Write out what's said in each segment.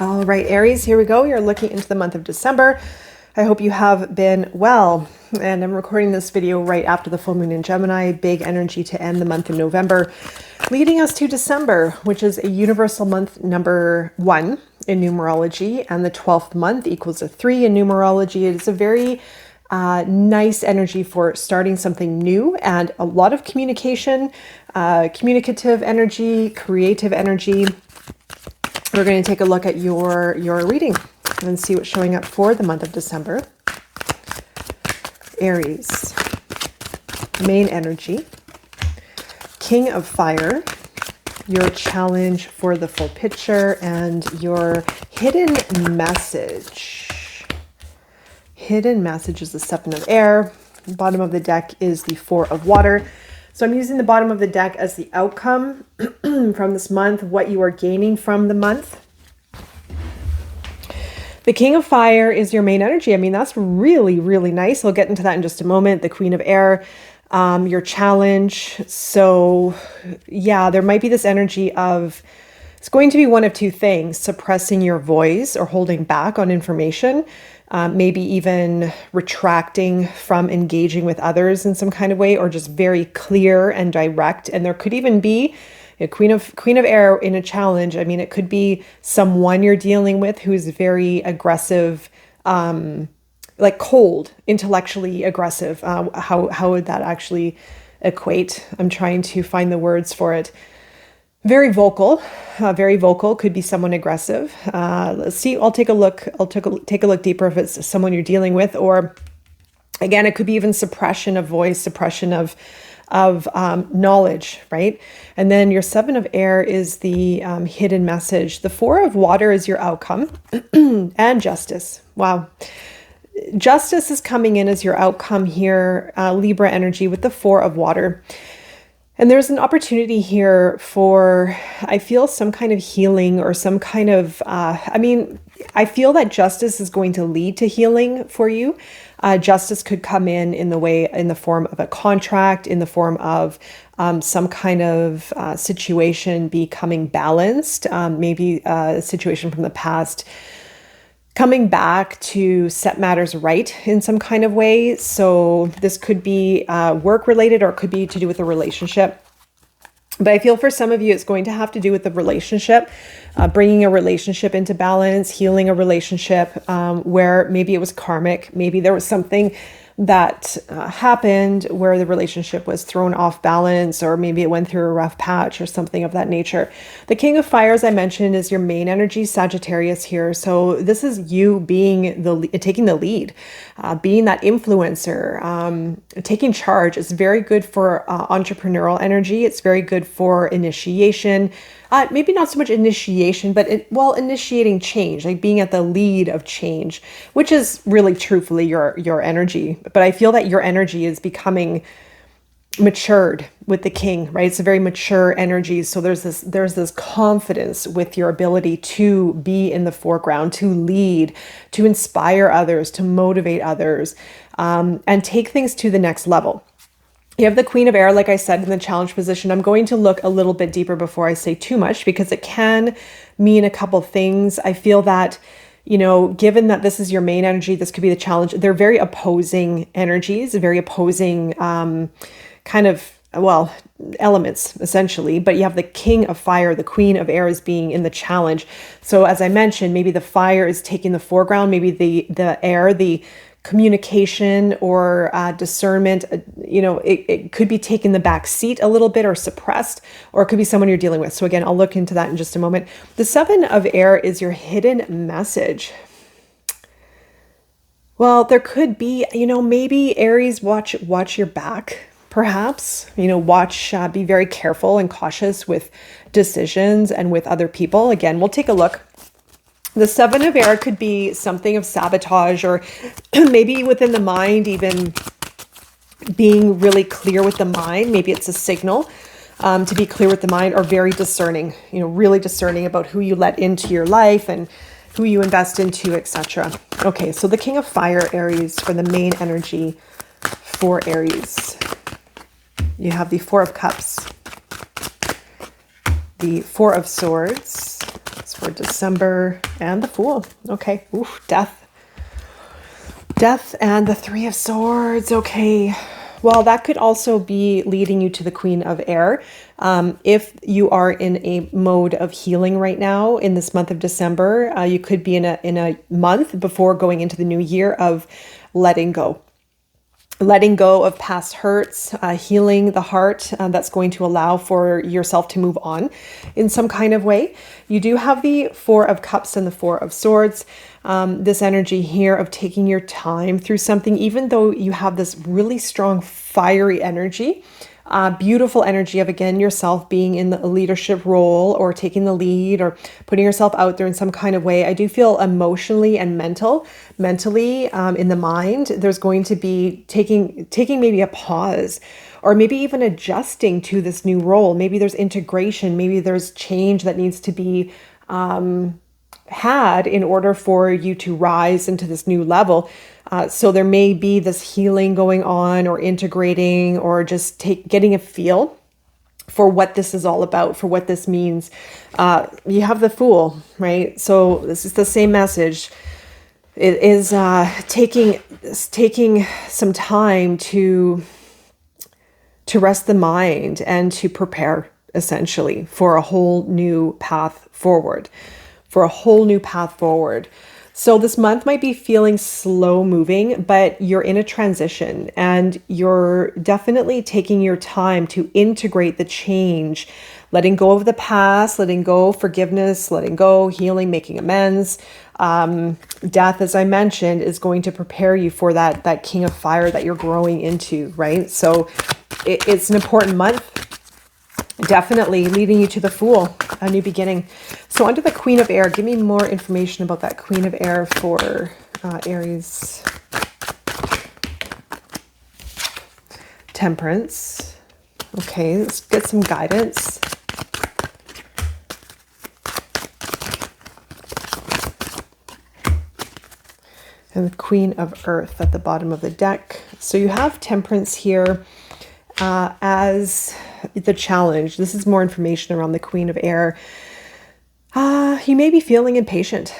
All right, Aries, here we go. You're looking into the month of December. I hope you have been well. And I'm recording this video right after the full moon in Gemini. Big energy to end the month of November, leading us to December, which is a universal month number 1 in numerology. And the 12th month equals a 3 in numerology. It is a very nice energy for starting something new and a lot of communication, communicative energy, creative energy. We're going to take a look at your reading and see what's showing up for the month of December. Aries, main energy, King of Fire, your challenge for the full picture, and your hidden message. Hidden message is the 7 of Air. Bottom of the deck is the 4 of Water. So I'm using the bottom of the deck as the outcome from this month, what you are gaining from the month. The King of Fire is your main energy. I mean, that's really, really nice. I'll get into that in just a moment. The Queen of Air, your challenge. So yeah, there might be this energy of, it's going to be one of two things: suppressing your voice or holding back on information. Maybe even retracting from engaging with others in some kind of way, or just very clear and direct. And there could even be a Queen of Air in a challenge. I mean, it could be someone you're dealing with who's very aggressive, like cold, intellectually aggressive. How would that actually equate? I'm trying to find the words for it. Very vocal, could be someone aggressive. Let's see, I'll take a look deeper if it's someone you're dealing with, or again, it could be even suppression of voice, suppression of knowledge, right? And then your 7 of Air is the hidden message. The 4 of Water is your outcome and justice. Wow. Justice is coming in as your outcome here, Libra energy with the 4 of Water. And there's an opportunity here for, I feel, some kind of healing or some kind of, I feel that justice is going to lead to healing for you. Justice could come in the form of a contract, in the form of some kind of situation becoming balanced, maybe a situation from the past coming back to set matters right in some kind of way. So this could be work related, or it could be to do with a relationship. But I feel for some of you, it's going to have to do with the relationship, bringing a relationship into balance, healing a relationship where maybe it was karmic. Maybe there was something that happened where the relationship was thrown off balance, or maybe it went through a rough patch or something of that nature. The King of Fire, as I mentioned, is your main energy, Sagittarius here. So this is you being taking the lead, being that influencer, taking charge. It's very good for entrepreneurial energy. It's very good for initiation. Maybe not so much initiation, but initiating change, like being at the lead of change, which is really truthfully your energy. But I feel that your energy is becoming matured with the king, right? It's a very mature energy. So there's this confidence with your ability to be in the foreground, to lead, to inspire others, to motivate others, and take things to the next level. You have the Queen of Air, like I said, in the challenge position. I'm going to look a little bit deeper before I say too much, because it can mean a couple things. I feel that, given that this is your main energy, this could be the challenge. They're very opposing energies, very opposing elements, essentially. But you have the King of Fire, the Queen of Air is being in the challenge. So as I mentioned, maybe the fire is taking the foreground, maybe the air, the communication or discernment, it could be taking the back seat a little bit or suppressed, or it could be someone you're dealing with. So again, I'll look into that in just a moment. The 7 of Air is your hidden message. Well, there could be, maybe Aries, watch your back, perhaps, be very careful and cautious with decisions and with other people. Again, we'll take a look. The 7 of Air could be something of sabotage, or maybe within the mind, even being really clear with the mind. Maybe it's a signal to be clear with the mind, or very discerning, really discerning about who you let into your life and who you invest into, etc. Okay, so the King of Fire, Aries, for the main energy for Aries. You have the 4 of Cups, the 4 of Swords. It's for for December. And the Fool. Okay. Oof, Death. Death and the Three of Swords. Okay. Well, that could also be leading you to the Queen of Air. If you are in a mode of healing right now in this month of December, you could be in a month before going into the new year of letting go. Letting go of past hurts, healing the heart, that's going to allow for yourself to move on in some kind of way. You do have the Four of Cups and the Four of Swords. This energy here of taking your time through something, even though you have this really strong fiery energy, beautiful energy of, again, yourself being in the leadership role or taking the lead or putting yourself out there in some kind of way. I do feel emotionally and mentally in the mind, there's going to be taking maybe a pause, or maybe even adjusting to this new role. Maybe there's integration, maybe there's change that needs to be had in order for you to rise into this new level. So there may be this healing going on, or integrating, or just getting a feel for what this is all about, for what this means. You have the Fool, right? So this is the same message. It is taking some time to rest the mind and to prepare, essentially, for a whole new path forward. So this month might be feeling slow moving, but you're in a transition, and you're definitely taking your time to integrate the change, letting go of the past, letting go forgiveness, letting go, healing, making amends. Death, as I mentioned, is going to prepare you for that King of Fire that you're growing into, right? So it's an important month. Definitely leading you to the Fool, a new beginning. So under the Queen of Air, give me more information about that Queen of Air for Aries. Temperance. Okay, let's get some guidance. And the Queen of Earth at the bottom of the deck. So you have Temperance here as the challenge. This is more information around the Queen of Air. You may be feeling impatient.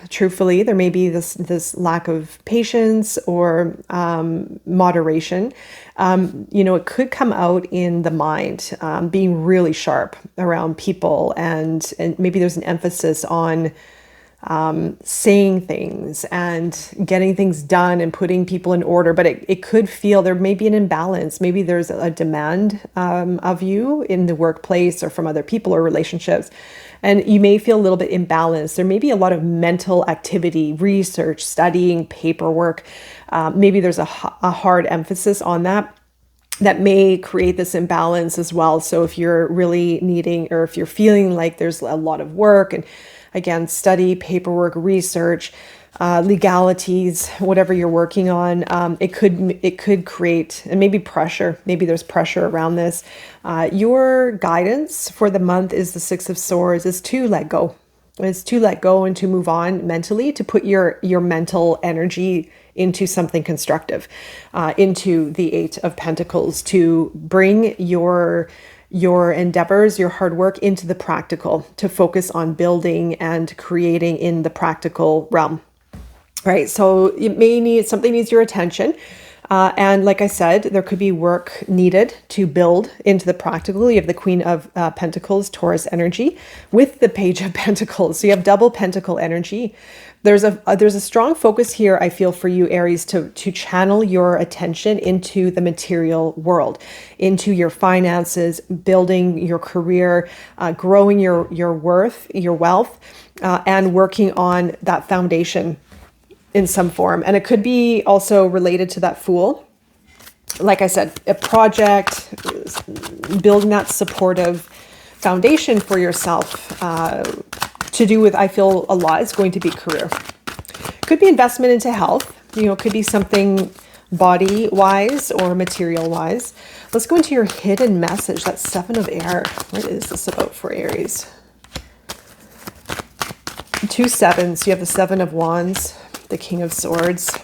Truthfully, there may be this lack of patience or moderation. It could come out in the mind, being really sharp around people, and maybe there's an emphasis on saying things and getting things done and putting people in order, but it could feel there may be an imbalance. Maybe there's a demand of you in the workplace or from other people or relationships, and you may feel a little bit imbalanced. There may be a lot of mental activity, research, studying, paperwork. Maybe there's a hard emphasis on that may create this imbalance as well. So if you're really needing, or if you're feeling like there's a lot of work, and again, study, paperwork, research, legalities, whatever you're working on, it could create, and maybe pressure. Maybe there's pressure around this. Your guidance for the month is the Six of Swords, is to let go. It's to let go and to move on mentally, to put your mental energy into something constructive, into the Eight of Pentacles, to bring your endeavors, your hard work into the practical, to focus on building and creating in the practical realm, right? So it may need, something needs your attention. And like I said, there could be work needed to build into the practical. You have the Queen of Pentacles, Taurus energy, with the Page of Pentacles. So you have double Pentacle energy. There's a strong focus here, I feel, for you, Aries, to channel your attention into the material world, into your finances, building your career, growing your worth, your wealth, and working on that foundation in some form. And it could be also related to that Fool. Like I said, a project, building that supportive foundation for yourself, to do with, I feel, a lot is going to be career. Could be investment into health. Could be something body-wise or material-wise. Let's go into your hidden message, that Seven of Air. What is this about for Aries? 2 sevens. You have the Seven of Wands, the King of Swords.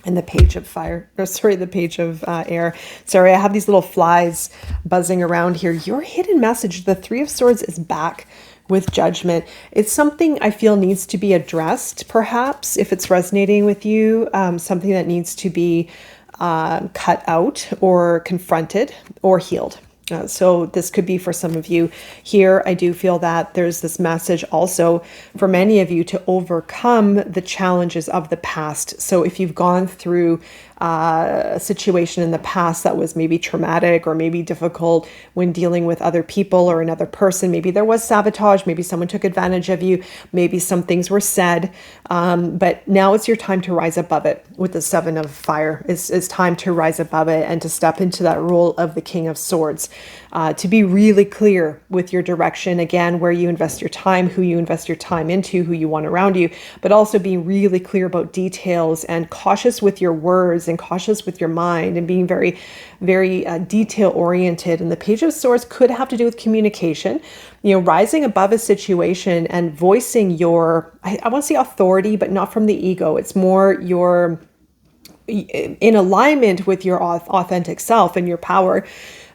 And the page of fire, or sorry, the page of air. Sorry, I have these little flies buzzing around here. Your hidden message, the Three of Swords, is back with Judgment. It's something I feel needs to be addressed, perhaps, if it's resonating with you, something that needs to be cut out or confronted or healed. So this could be for some of you here. I do feel that there's this message also for many of you to overcome the challenges of the past. So if you've gone through a situation in the past that was maybe traumatic or maybe difficult when dealing with other people or another person, maybe there was sabotage, maybe someone took advantage of you, maybe some things were said, but now it's your time to rise above it. With the Seven of Fire, it's time to rise above it and to step into that role of the King of Swords, to be really clear with your direction, again, where you invest your time, who you invest your time into, who you want around you, but also being really clear about details and cautious with your words and cautious with your mind and being very, very detail oriented. And the Page of Swords could have to do with communication, rising above a situation and voicing your, I want to say authority, but not from the ego. It's more your, in alignment with your authentic self and your power.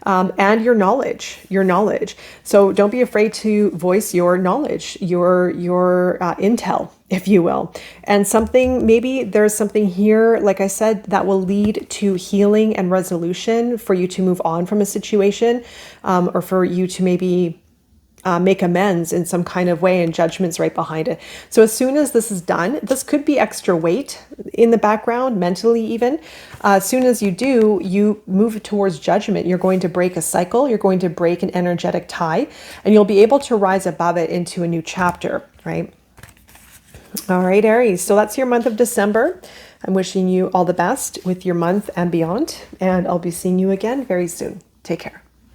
And your knowledge. So don't be afraid to voice your knowledge, your intel, if you will. And maybe there's something here, like I said, that will lead to healing and resolution for you to move on from a situation, or for you to maybe make amends in some kind of way, and Judgment's right behind it. So as soon as this is done, this could be extra weight in the background, mentally even. As soon as you do, you move towards Judgment. You're going to break a cycle. You're going to break an energetic tie, and you'll be able to rise above it into a new chapter, right? All right, Aries. So that's your month of December. I'm wishing you all the best with your month and beyond, and I'll be seeing you again very soon. Take care.